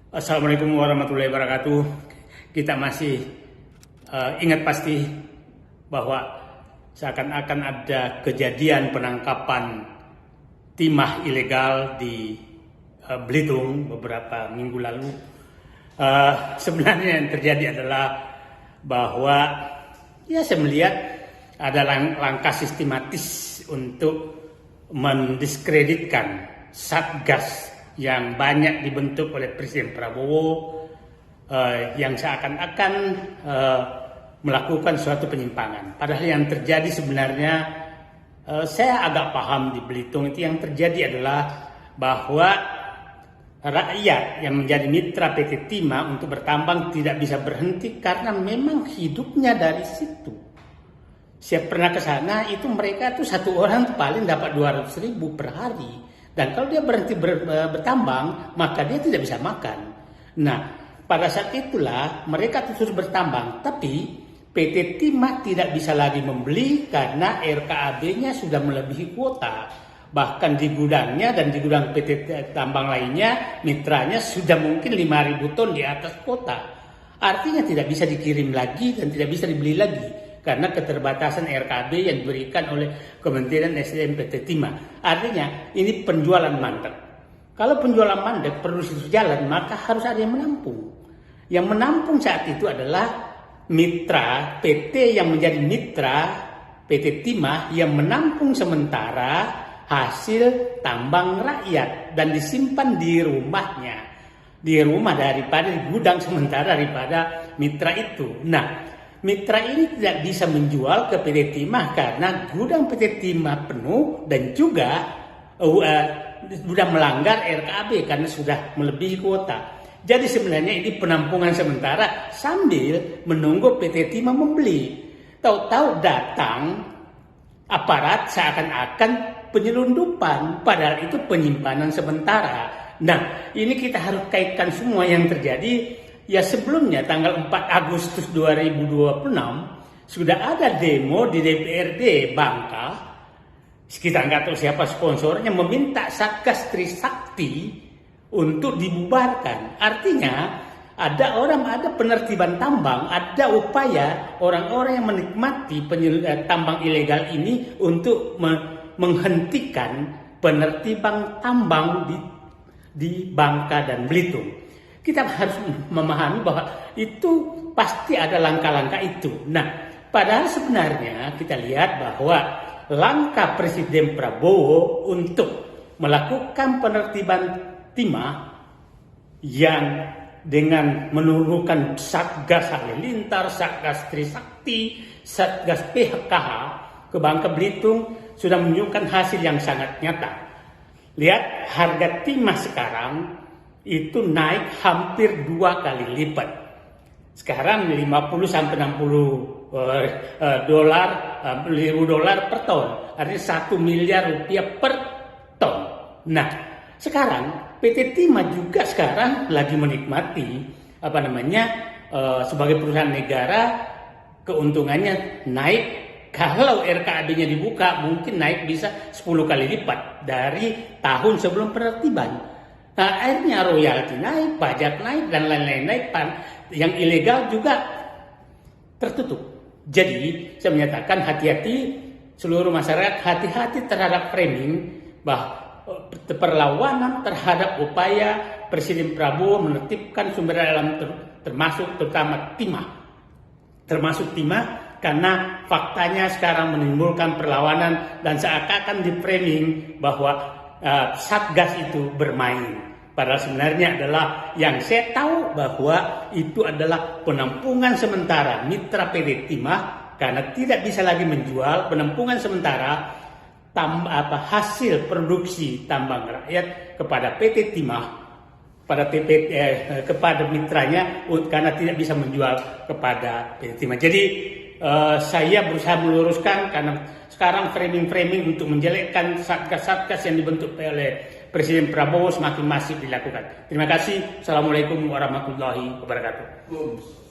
Assalamualaikum warahmatullahi wabarakatuh. Kita masih ingat pasti bahwa seakan-akan ada kejadian penangkapan timah ilegal di Belitung beberapa minggu lalu. Sebenarnya yang terjadi adalah bahwa saya melihat ada langkah sistematis untuk mendiskreditkan Satgas yang banyak dibentuk oleh Presiden Prabowo, yang seakan-akan melakukan suatu penyimpangan. Padahal yang terjadi sebenarnya, saya agak paham di Belitung itu yang terjadi adalah bahwa rakyat yang menjadi mitra PT Timah untuk bertambang tidak bisa berhenti karena memang hidupnya dari situ. Saya pernah ke sana, itu mereka tuh satu orang paling dapat 200.000 per hari. Dan kalau dia berhenti bertambang, maka dia tidak bisa makan. Nah, pada saat itulah mereka terus bertambang. Tapi PT Timah tidak bisa lagi membeli karena RKAB-nya sudah melebihi kuota. Bahkan di gudangnya dan di gudang PT tambang lainnya, mitranya sudah mungkin 5.000 ton di atas kuota. Artinya tidak bisa dikirim lagi dan tidak bisa dibeli lagi, karena keterbatasan RKB yang diberikan oleh Kementerian SDM PT Timah. Artinya ini penjualan mandek. Kalau penjualan mandek produksi jalan, maka harus ada yang menampung. Yang menampung saat itu adalah mitra PT yang menjadi mitra PT Timah yang menampung sementara hasil tambang rakyat dan disimpan di rumahnya. Di rumah daripada di gudang sementara daripada mitra itu. Nah, mitra ini tidak bisa menjual ke PT Timah karena gudang PT Timah penuh dan juga sudah melanggar RKAB karena sudah melebihi kuota. Jadi sebenarnya ini penampungan sementara sambil menunggu PT Timah membeli. Tahu-tahu datang aparat seakan-akan penyelundupan, padahal itu penyimpanan sementara. Nah, ini kita harus kaitkan semua yang terjadi. Ya, sebelumnya tanggal 4 Agustus 2026 sudah ada demo di DPRD Bangka. Kita nggak tahu siapa sponsornya, meminta Satgas Trisakti untuk dibubarkan. Artinya ada penertiban tambang, ada upaya orang-orang yang menikmati tambang ilegal ini untuk menghentikan penertiban tambang di Bangka dan Belitung. Kita harus memahami bahwa itu pasti ada langkah-langkah itu. Nah, padahal sebenarnya kita lihat bahwa langkah Presiden Prabowo untuk melakukan penertiban timah yang dengan menurunkan Satgas Halilintar, Satgas Trisakti, Satgas PKH ke Bangka Belitung sudah menunjukkan hasil yang sangat nyata. Lihat harga timah sekarang itu naik hampir 2 kali lipat. Sekarang 50 sampai 60 ribu dolar per ton. Artinya 1 miliar rupiah per ton. Nah, sekarang PT Timah juga sekarang lagi menikmati sebagai perusahaan negara, keuntungannya naik. Kalau RKAB-nya dibuka mungkin naik bisa 10 kali lipat dari tahun sebelum penertiban. Nah, akhirnya royalti naik, pajak naik, dan lain-lain naik. Yang ilegal juga tertutup. Jadi, saya menyatakan hati-hati seluruh masyarakat, hati-hati terhadap framing bahwa perlawanan terhadap upaya Presiden Prabowo menertibkan sumber daya alam termasuk terutama timah. Termasuk timah karena faktanya sekarang menimbulkan perlawanan dan seakan-akan di framing bahwa Satgas itu bermain. Padahal sebenarnya adalah yang saya tahu bahwa itu adalah penampungan sementara mitra PT Timah karena tidak bisa lagi menjual, penampungan sementara hasil produksi tambang rakyat kepada PT Timah, kepada mitranya karena tidak bisa menjual kepada PT Timah. Jadi saya berusaha meluruskan karena sekarang framing-framing untuk menjelekkan satgas-satgas yang dibentuk oleh Presiden Prabowo semakin masif dilakukan. Terima kasih. Assalamualaikum warahmatullahi wabarakatuh.